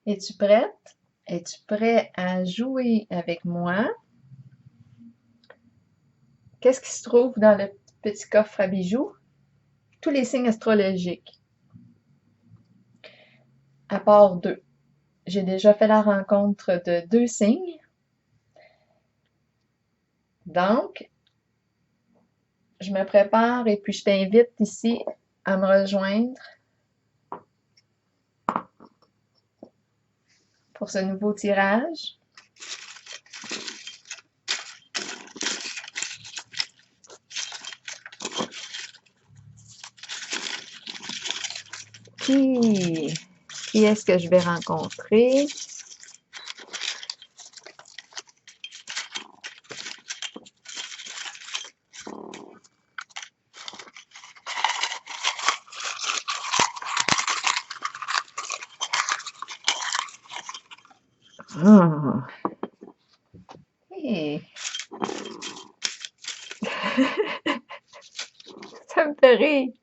Es-tu prête? Es-tu prêt à jouer avec moi? Qu'est-ce qui se trouve dans le petit coffre à bijoux? Tous les signes astrologiques, à part deux. J'ai déjà fait la rencontre de deux signes. Donc, je me prépare et puis je t'invite ici à me rejoindre pour ce nouveau tirage. Qui est-ce que je vais rencontrer? Ah. Hey. Ça me fait rire.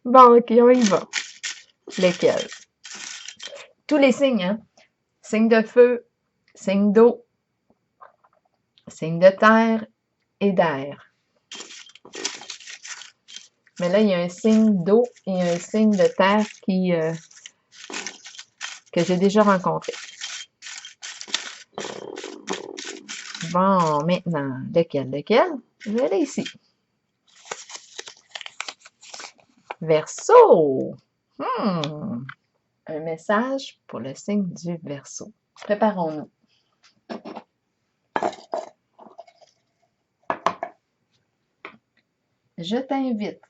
Bon, ok, on y va. Lesquels? Tous les signes, hein? Signe de feu, signe d'eau, signe de terre et d'air. Mais là, il y a un signe d'eau et un signe de terre que j'ai déjà rencontré. Bon, maintenant, lequel? Je vais aller ici. Verseau! Un message pour le signe du Verseau. Préparons-nous. Je t'invite,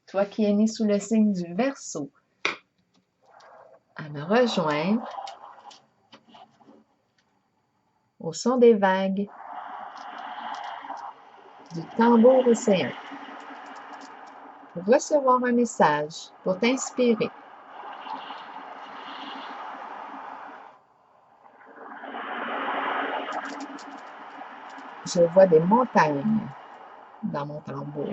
toi qui es né sous le signe du Verseau, à me rejoindre au son des vagues du tambour océan. Recevoir un message pour t'inspirer. Je vois des montagnes dans mon tambour.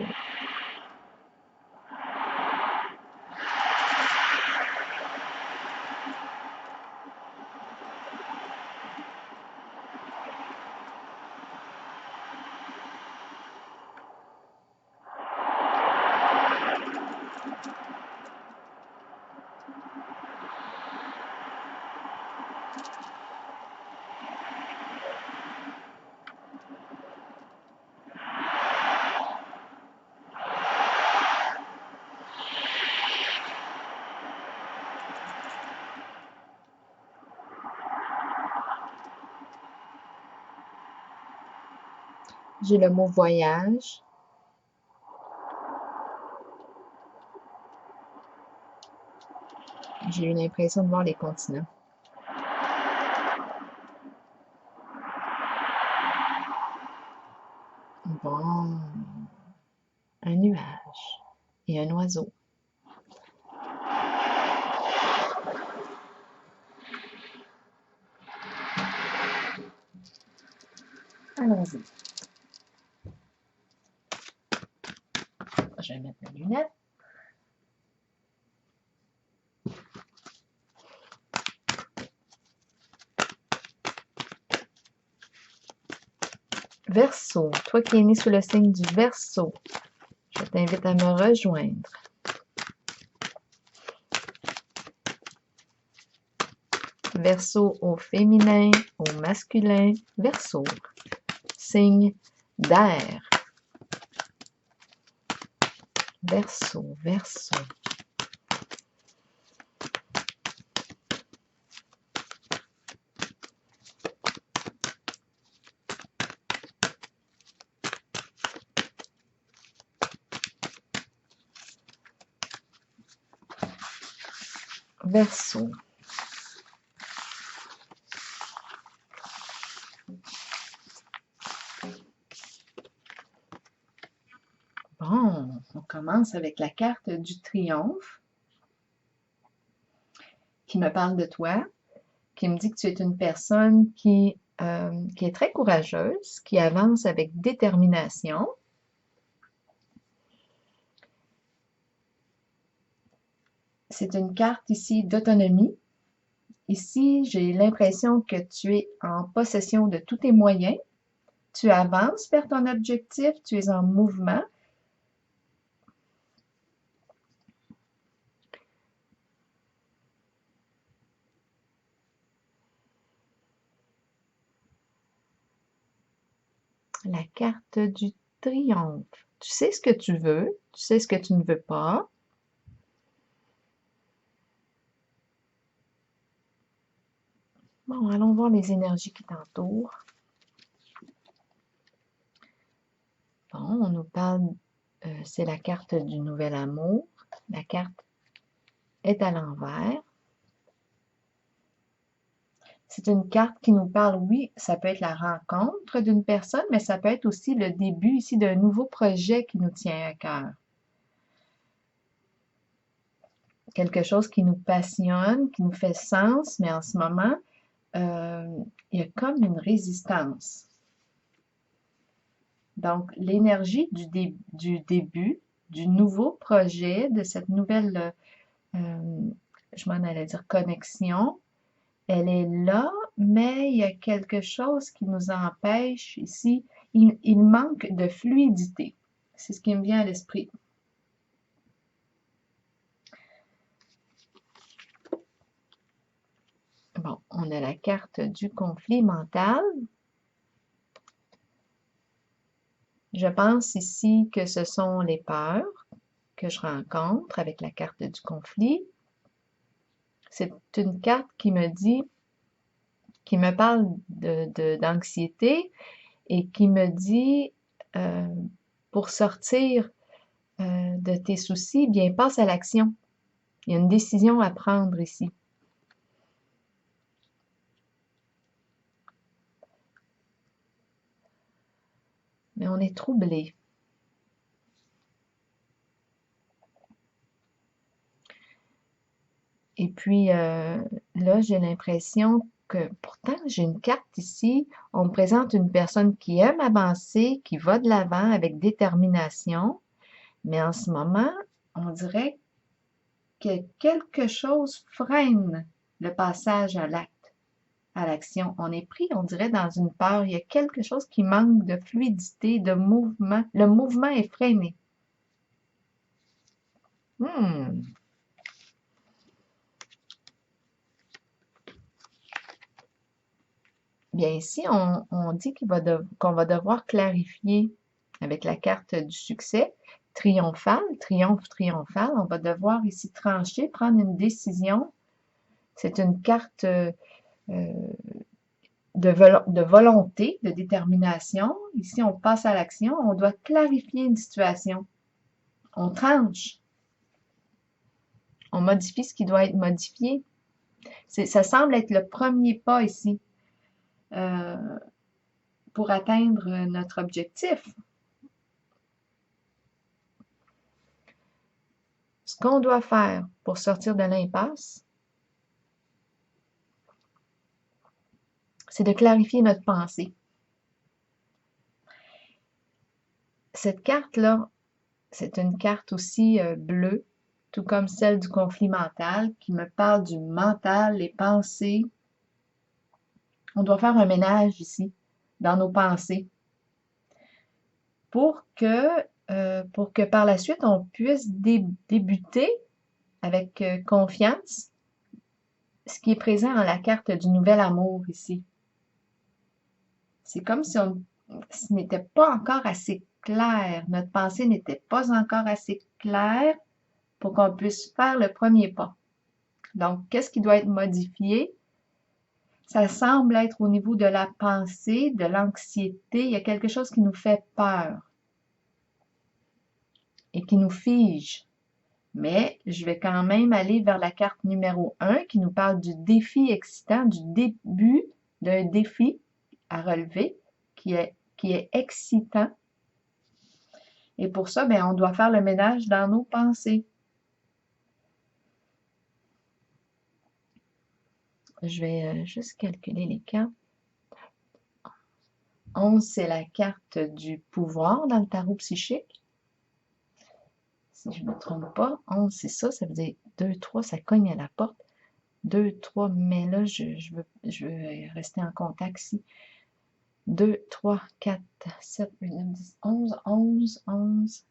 J'ai le mot voyage. J'ai eu l'impression de voir les continents. Bon, un nuage et un oiseau. Allons-y. Je vais mettre mes lunettes. Verseau, toi qui es né sous le signe du Verseau, je t'invite à me rejoindre. Verseau au féminin, au masculin, Verseau, signe d'air. Verseau, Verseau. Verseau. Bon, on commence avec la carte du triomphe qui me parle de toi, qui me dit que tu es une personne qui est très courageuse, qui avance avec détermination. C'est une carte ici d'autonomie. Ici, j'ai l'impression que tu es en possession de tous tes moyens. Tu avances vers ton objectif, tu es en mouvement. La carte du triomphe. Tu sais ce que tu veux, tu sais ce que tu ne veux pas. Bon, allons voir les énergies qui t'entourent. Bon, on nous parle, c'est la carte du nouvel amour. La carte est à l'envers. C'est une carte qui nous parle, oui, ça peut être la rencontre d'une personne, mais ça peut être aussi le début ici d'un nouveau projet qui nous tient à cœur. Quelque chose qui nous passionne, qui nous fait sens, mais en ce moment, il y a comme une résistance. Donc, l'énergie du début, du nouveau projet, de cette nouvelle, je m'en allais dire connexion, elle est là, mais il y a quelque chose qui nous empêche ici. Il manque de fluidité. C'est ce qui me vient à l'esprit. Bon, on a la carte du conflit mental. Je pense ici que ce sont les peurs que je rencontre avec la carte du conflit. C'est une carte qui me dit, qui me parle d'anxiété et qui me dit, pour sortir de tes soucis, bien passe à l'action. Il y a une décision à prendre ici. Mais on est troublé. Et puis là, j'ai l'impression que pourtant, j'ai une carte ici. On me présente une personne qui aime avancer, qui va de l'avant avec détermination. Mais en ce moment, on dirait que quelque chose freine le passage à l'acte, à l'action. On est pris, on dirait, dans une peur. Il y a quelque chose qui manque de fluidité, de mouvement. Le mouvement est freiné. Bien ici, on dit qu'on va devoir clarifier avec la carte du succès triomphal, triomphe triomphal. On va devoir ici trancher, prendre une décision. C'est une carte de volonté, de détermination. Ici, on passe à l'action. On doit clarifier une situation. On tranche. On modifie ce qui doit être modifié. Ça semble être le premier pas ici pour atteindre notre objectif. Ce qu'on doit faire pour sortir de l'impasse, c'est de clarifier notre pensée. Cette carte-là, c'est une carte aussi bleue, tout comme celle du conflit mental, qui me parle du mental, les pensées. On doit faire un ménage ici, dans nos pensées, pour que par la suite, on puisse débuter avec confiance ce qui est présent dans la carte du nouvel amour ici. C'est comme si ce n'était pas encore assez clair, notre pensée n'était pas encore assez claire pour qu'on puisse faire le premier pas. Donc, qu'est-ce qui doit être modifié? Ça semble être au niveau de la pensée, de l'anxiété. Il y a quelque chose qui nous fait peur et qui nous fige. Mais je vais quand même aller vers la carte numéro 1 qui nous parle du défi excitant, du début d'un défi à relever qui est excitant. Et pour ça, on doit faire le ménage dans nos pensées. Je vais juste calculer les cartes. 11, c'est la carte du pouvoir dans le tarot psychique. Si je ne me trompe pas, 11, c'est ça, ça veut dire 2, 3, ça cogne à la porte. 2, 3, mais là, je veux rester en contact ici. 2, 3, 4, 7, 8, 9, 10, 11, 11, 11.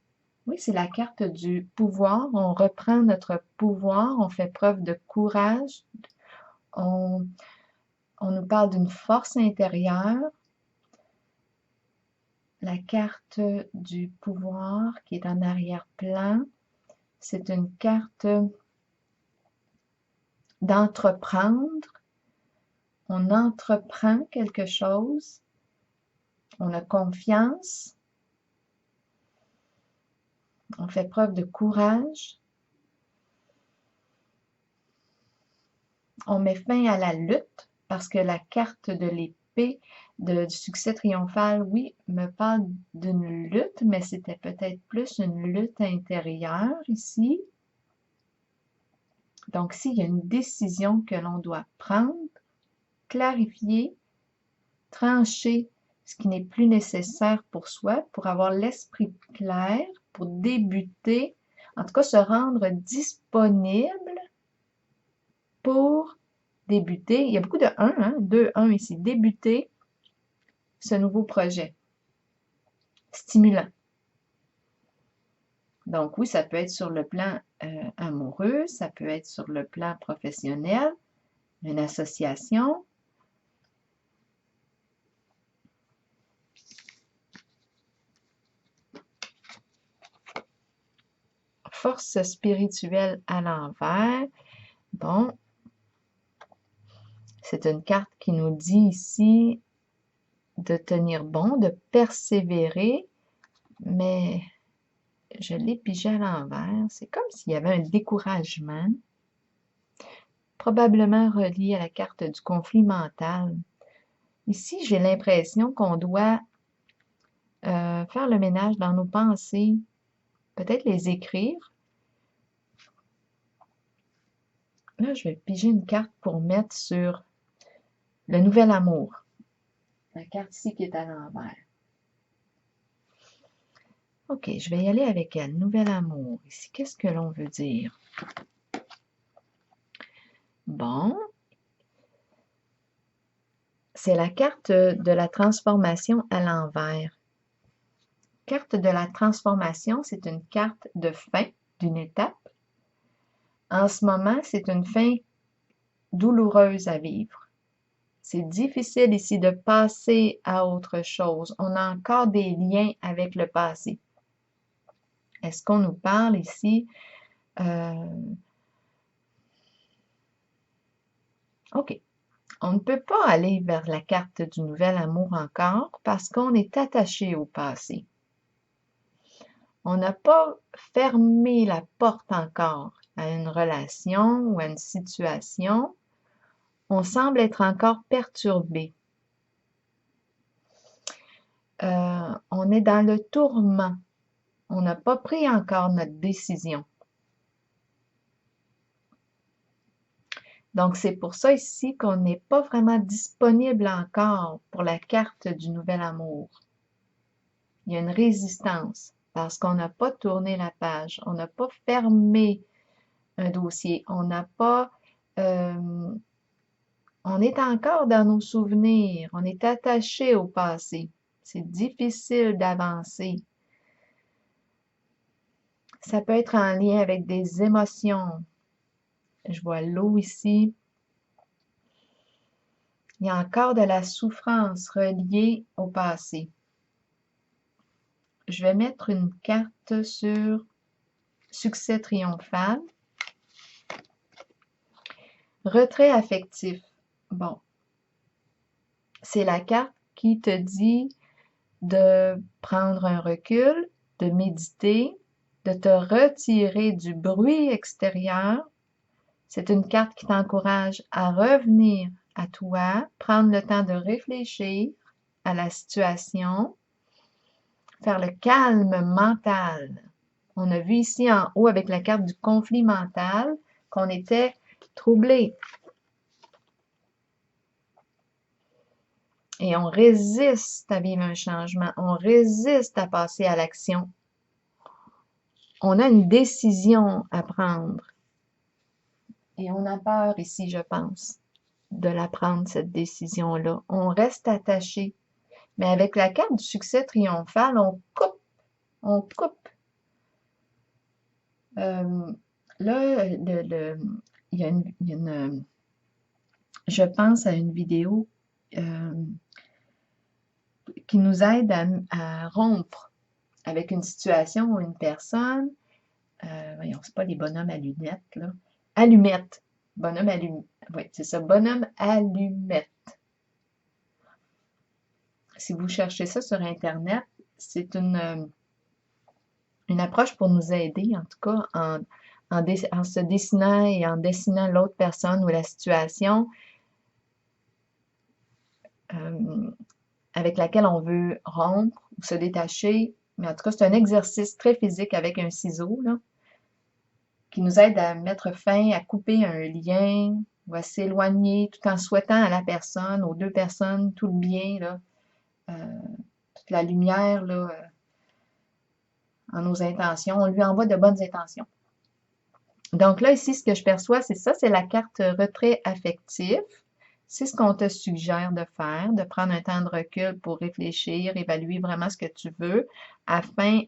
Oui, c'est la carte du pouvoir. On reprend notre pouvoir, on fait preuve de courage. On nous parle d'une force intérieure. La carte du pouvoir qui est en arrière-plan, c'est une carte d'entreprendre. On entreprend quelque chose. On a confiance. On fait preuve de courage. On met fin à la lutte parce que la carte de l'épée du succès triomphal, oui, me parle d'une lutte, mais c'était peut-être plus une lutte intérieure ici. Donc, s'il y a une décision que l'on doit prendre, clarifier, trancher ce qui n'est plus nécessaire pour soi, pour avoir l'esprit clair, pour débuter, en tout cas se rendre disponible pour débuter. Il y a beaucoup de 1, hein? 2, 1 ici. Débuter ce nouveau projet. Stimulant. Donc oui, ça peut être sur le plan amoureux, ça peut être sur le plan professionnel, une association. Force spirituelle à l'envers. Bon, c'est une carte qui nous dit ici de tenir bon, de persévérer, mais je l'ai pigé à l'envers. C'est comme s'il y avait un découragement, probablement relié à la carte du conflit mental. Ici, j'ai l'impression qu'on doit faire le ménage dans nos pensées, peut-être les écrire. Là, je vais piger une carte pour mettre sur le nouvel amour. La carte ici qui est à l'envers. OK, je vais y aller avec elle. Nouvel amour. Ici, qu'est-ce que l'on veut dire? Bon. C'est la carte de la transformation à l'envers. Carte de la transformation, c'est une carte de fin d'une étape. En ce moment, c'est une fin douloureuse à vivre. C'est difficile ici de passer à autre chose. On a encore des liens avec le passé. Est-ce qu'on nous parle ici? OK. On ne peut pas aller vers la carte du nouvel amour encore parce qu'on est attaché au passé. On n'a pas fermé la porte encore à une relation ou à une situation. On semble être encore perturbé. On est dans le tourment. On n'a pas pris encore notre décision. Donc, c'est pour ça ici qu'on n'est pas vraiment disponible encore pour la carte du nouvel amour. Il y a une résistance parce qu'on n'a pas tourné la page, on n'a pas fermé un dossier, on n'a pas... on est encore dans nos souvenirs, on est attaché au passé. C'est difficile d'avancer. Ça peut être en lien avec des émotions. Je vois l'eau ici. Il y a encore de la souffrance reliée au passé. Je vais mettre une carte sur succès triomphal. Retrait affectif. Bon. C'est la carte qui te dit de prendre un recul, de méditer, de te retirer du bruit extérieur. C'est une carte qui t'encourage à revenir à toi, prendre le temps de réfléchir à la situation, faire le calme mental. On a vu ici en haut avec la carte du conflit mental qu'on était troublé. Et on résiste à vivre un changement, on résiste à passer à l'action. On a une décision à prendre. Et on a peur ici, je pense, de la prendre, cette décision-là. On reste attaché. Mais avec la carte du succès triomphal, on coupe, on coupe. Là, il y a je pense à une vidéo qui nous aide à rompre avec une situation ou une personne. Voyons, c'est pas les bonhommes à lunettes, là. Allumettes. Bonhomme allumette. Oui, c'est ça, bonhomme allumette. Si vous cherchez ça sur Internet, c'est une approche pour nous aider, en tout cas, en se dessinant et en dessinant l'autre personne ou la situation avec laquelle on veut rompre ou se détacher. Mais en tout cas, c'est un exercice très physique avec un ciseau, là, qui nous aide à mettre fin, à couper un lien ou à s'éloigner tout en souhaitant à la personne, aux deux personnes, tout le bien, là, toute la lumière, là, en nos intentions. On lui envoie de bonnes intentions. Donc là, ici, ce que je perçois, c'est ça, c'est la carte retrait affectif. C'est ce qu'on te suggère de faire, de prendre un temps de recul pour réfléchir, évaluer vraiment ce que tu veux, afin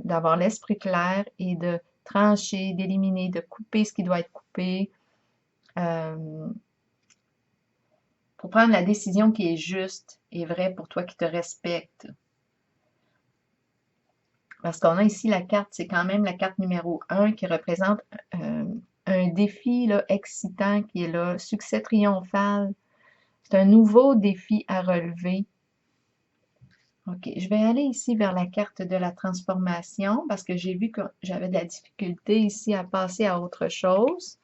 d'avoir l'esprit clair et de trancher, d'éliminer, de couper ce qui doit être coupé, pour prendre la décision qui est juste et vraie pour toi, qui te respecte. Parce qu'on a ici la carte, c'est quand même la carte numéro 1 qui représente un défi là, excitant qui est là, succès triomphal. C'est un nouveau défi à relever. OK, je vais aller ici vers la carte de la transformation parce que j'ai vu que j'avais de la difficulté ici à passer à autre chose.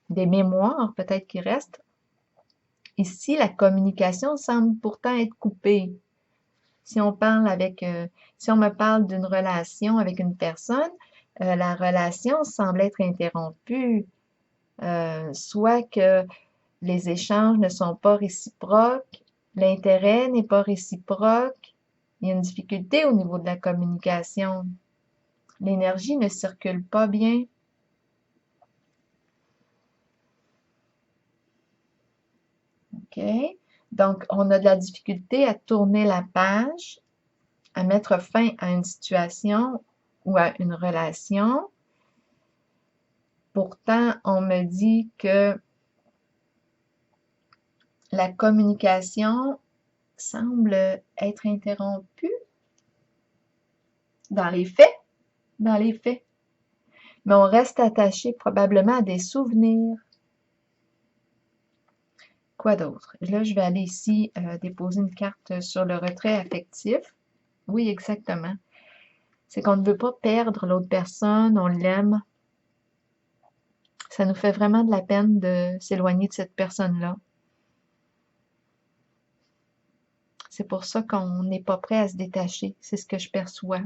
Des mémoires peut-être qui restent. Ici, la communication semble pourtant être coupée. Si on parle si on me parle d'une relation avec une personne, la relation semble être interrompue. Soit que les échanges ne sont pas réciproques, l'intérêt n'est pas réciproque, il y a une difficulté au niveau de la communication. L'énergie ne circule pas bien. OK? Donc, on a de la difficulté à tourner la page, à mettre fin à une situation ou à une relation. Pourtant, on me dit que la communication semble être interrompue dans les faits, dans les faits. Mais on reste attaché probablement à des souvenirs. Quoi d'autre? Là, je vais aller ici déposer une carte sur le retrait affectif. Oui, exactement. C'est qu'on ne veut pas perdre l'autre personne, on l'aime. Ça nous fait vraiment de la peine de s'éloigner de cette personne-là. C'est pour ça qu'on n'est pas prêt à se détacher. C'est ce que je perçois.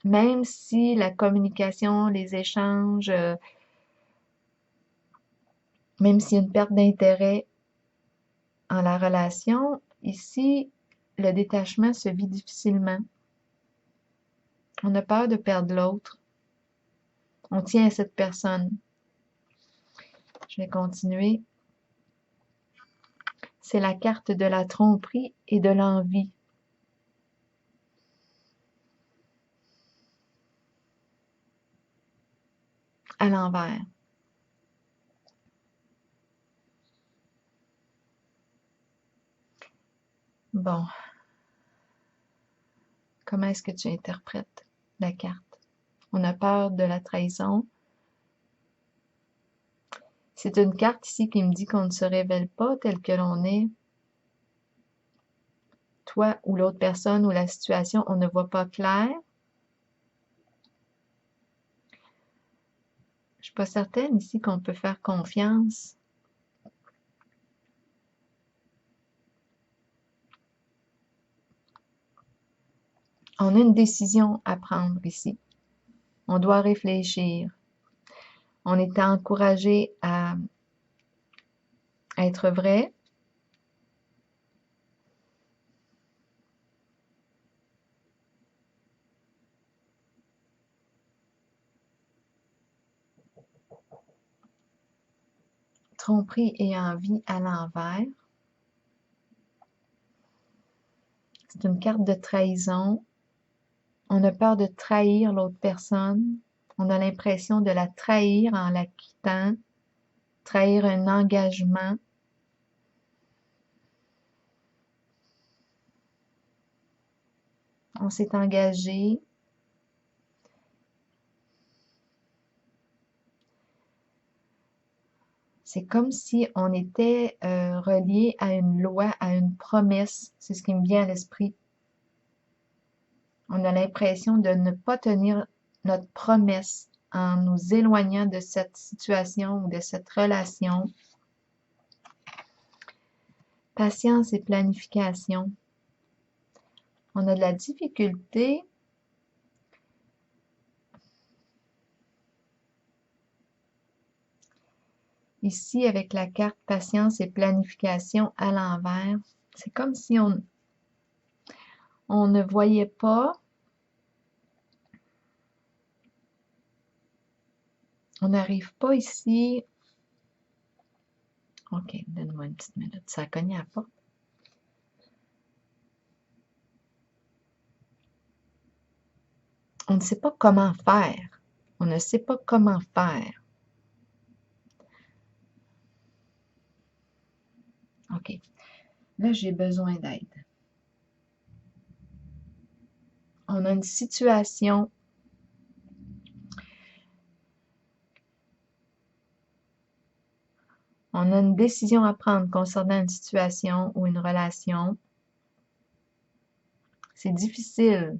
Même si la communication, les échanges, même s'il y a une perte d'intérêt en la relation, ici, le détachement se vit difficilement. On a peur de perdre l'autre. On tient à cette personne. Je vais continuer. C'est la carte de la tromperie et de l'envie. À l'envers. Bon. Comment est-ce que tu interprètes la carte? On a peur de la trahison. C'est une carte ici qui me dit qu'on ne se révèle pas tel que l'on est. Toi ou l'autre personne ou la situation, on ne voit pas clair. Je ne suis pas certaine ici qu'on peut faire confiance. On a une décision à prendre ici. On doit réfléchir. On est encouragé à être vrai. Tromperie et envie à l'envers. C'est une carte de trahison. On a peur de trahir l'autre personne. On a l'impression de la trahir en la quittant. Trahir un engagement. On s'est engagé. C'est comme si on était relié à une loi, à une promesse. C'est ce qui me vient à l'esprit. On a l'impression de ne pas tenir notre promesse en nous éloignant de cette situation ou de cette relation. Patience et planification. On a de la difficulté ici avec la carte patience et planification à l'envers. C'est comme si on ne voyait pas. On n'arrive pas ici. OK, donne-moi une petite minute. Ça a cogné à la porte. On ne sait pas comment faire. On ne sait pas comment faire. OK. Là, j'ai besoin d'aide. On a une situation. On a une décision à prendre concernant une situation ou une relation. C'est difficile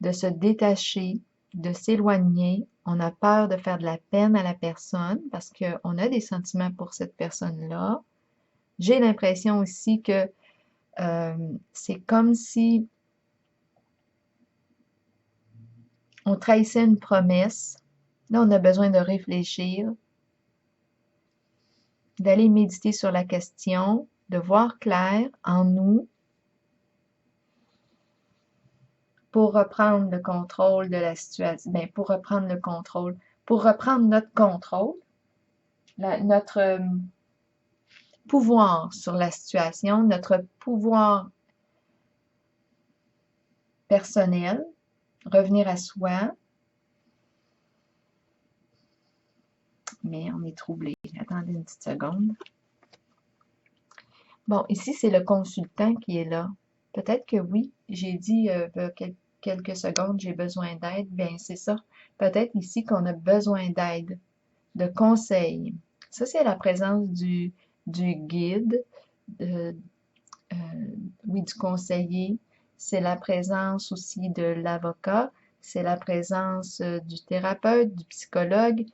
de se détacher, de s'éloigner. On a peur de faire de la peine à la personne parce qu'on a des sentiments pour cette personne-là. J'ai l'impression aussi que c'est comme si on trahissait une promesse. Là, on a besoin de réfléchir, d'aller méditer sur la question, de voir clair en nous pour reprendre le contrôle de la situation. Bien, pour reprendre le contrôle, pour reprendre notre contrôle, notre pouvoir sur la situation, notre pouvoir personnel, revenir à soi. Mais on est troublé. Attendez une petite seconde. Bon, ici, c'est le consultant qui est là. Peut-être que oui, j'ai dit quelques secondes, j'ai besoin d'aide. Bien, c'est ça. Peut-être ici qu'on a besoin d'aide, de conseils. Ça, c'est la présence du guide, oui, du conseiller. C'est la présence aussi de l'avocat. C'est la présence du thérapeute, du psychologue.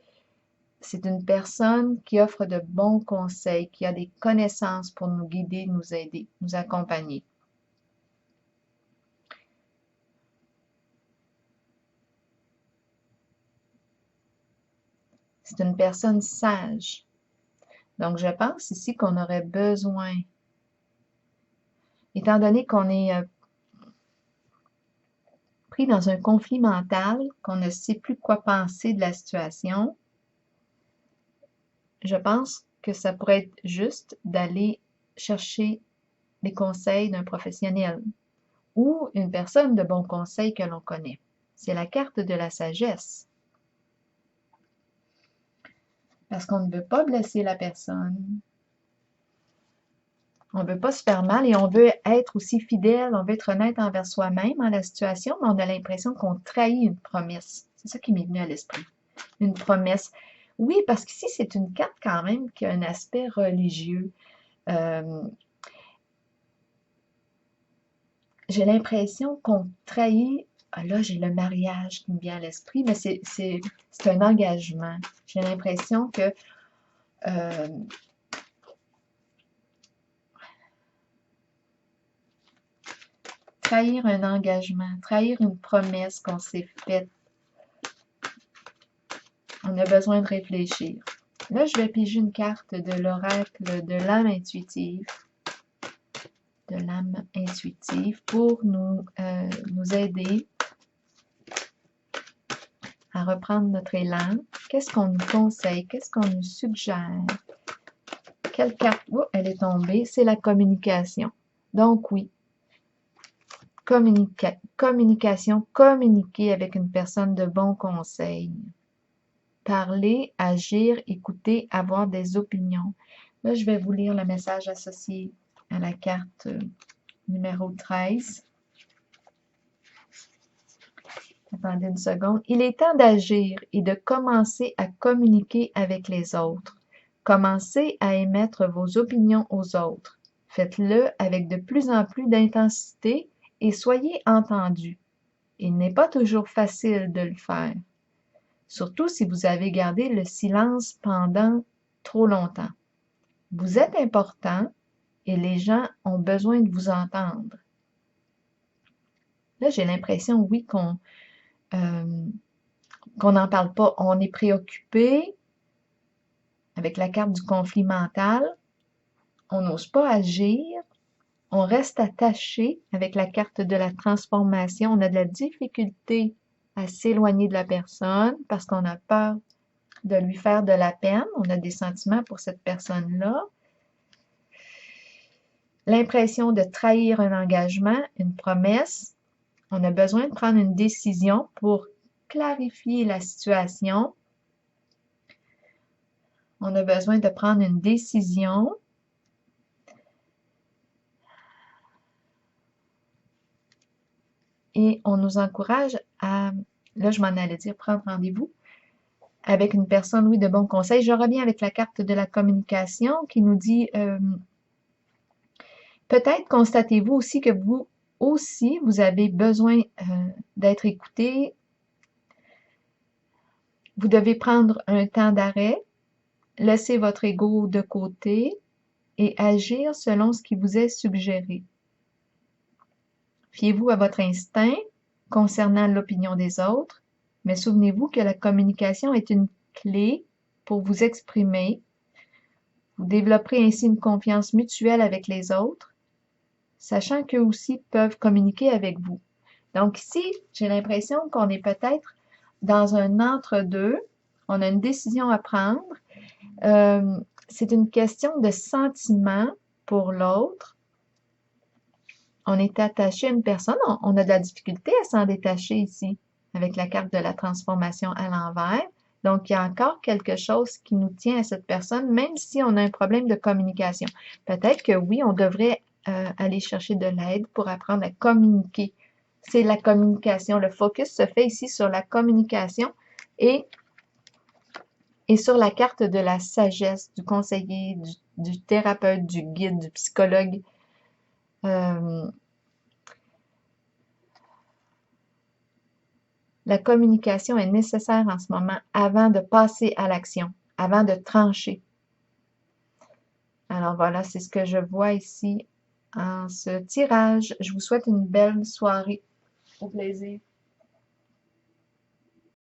C'est une personne qui offre de bons conseils, qui a des connaissances pour nous guider, nous aider, nous accompagner. C'est une personne sage. Donc, je pense ici qu'on aurait besoin, étant donné qu'on est pris dans un conflit mental, qu'on ne sait plus quoi penser de la situation, je pense que ça pourrait être juste d'aller chercher des conseils d'un professionnel ou une personne de bon conseil que l'on connaît. C'est la carte de la sagesse. Parce qu'on ne veut pas blesser la personne. On ne veut pas se faire mal et on veut être aussi fidèle, on veut être honnête envers soi-même dans la situation, mais on a l'impression qu'on trahit une promesse. C'est ça qui m'est venu à l'esprit. Une promesse. Oui, parce qu'ici, c'est une carte quand même qui a un aspect religieux. J'ai l'impression qu'on trahit. Ah là, j'ai le mariage qui me vient à l'esprit, mais c'est un engagement. J'ai l'impression que trahir un engagement, trahir une promesse qu'on s'est faite, on a besoin de réfléchir. Là, je vais piger une carte de l'oracle de l'âme intuitive. De l'âme intuitive pour nous aider à reprendre notre élan. Qu'est-ce qu'on nous conseille? Qu'est-ce qu'on nous suggère? Quelle carte? Oh, elle est tombée. C'est la communication. Donc oui, communication, communiquer avec une personne de bons conseils. Parler, agir, écouter, avoir des opinions. Là, je vais vous lire le message associé à la carte numéro 13. Attendez une seconde. Il est temps d'agir et de commencer à communiquer avec les autres. Commencez à émettre vos opinions aux autres. Faites-le avec de plus en plus d'intensité et soyez entendus. Il n'est pas toujours facile de le faire, surtout si vous avez gardé le silence pendant trop longtemps. Vous êtes important et les gens ont besoin de vous entendre. Là, j'ai l'impression, oui, qu'on n'en parle pas. On est préoccupé avec la carte du conflit mental. On n'ose pas agir. On reste attaché avec la carte de la transformation. On a de la difficulté à s'éloigner de la personne parce qu'on a peur de lui faire de la peine. On a des sentiments pour cette personne-là. L'impression de trahir un engagement, une promesse. On a besoin de prendre une décision pour clarifier la situation. On a besoin de prendre une décision. Et on nous encourage à, là je m'en allais dire, prendre rendez-vous avec une personne, oui, de bons conseils. Je reviens avec la carte de la communication qui nous dit, peut-être constatez-vous aussi que vous aussi, vous avez besoin d'être écouté. Vous devez prendre un temps d'arrêt, laisser votre ego de côté et agir selon ce qui vous est suggéré. Fiez-vous à votre instinct concernant l'opinion des autres, mais souvenez-vous que la communication est une clé pour vous exprimer. Vous développerez ainsi une confiance mutuelle avec les autres, sachant qu'eux aussi peuvent communiquer avec vous. Donc ici, j'ai l'impression qu'on est peut-être dans un entre-deux. On a une décision à prendre. C'est une question de sentiment pour l'autre. On est attaché à une personne. On a de la difficulté à s'en détacher ici avec la carte de la transformation à l'envers. Donc, il y a encore quelque chose qui nous tient à cette personne, même si on a un problème de communication. Peut-être que oui, on devrait aller chercher de l'aide pour apprendre à communiquer. C'est la communication. Le focus se fait ici sur la communication et sur la carte de la sagesse, du conseiller, du thérapeute, du guide, du psychologue. La communication est nécessaire en ce moment avant de passer à l'action, avant de trancher. Alors voilà, c'est ce que je vois ici en ce tirage. Je vous souhaite une belle soirée. Au plaisir.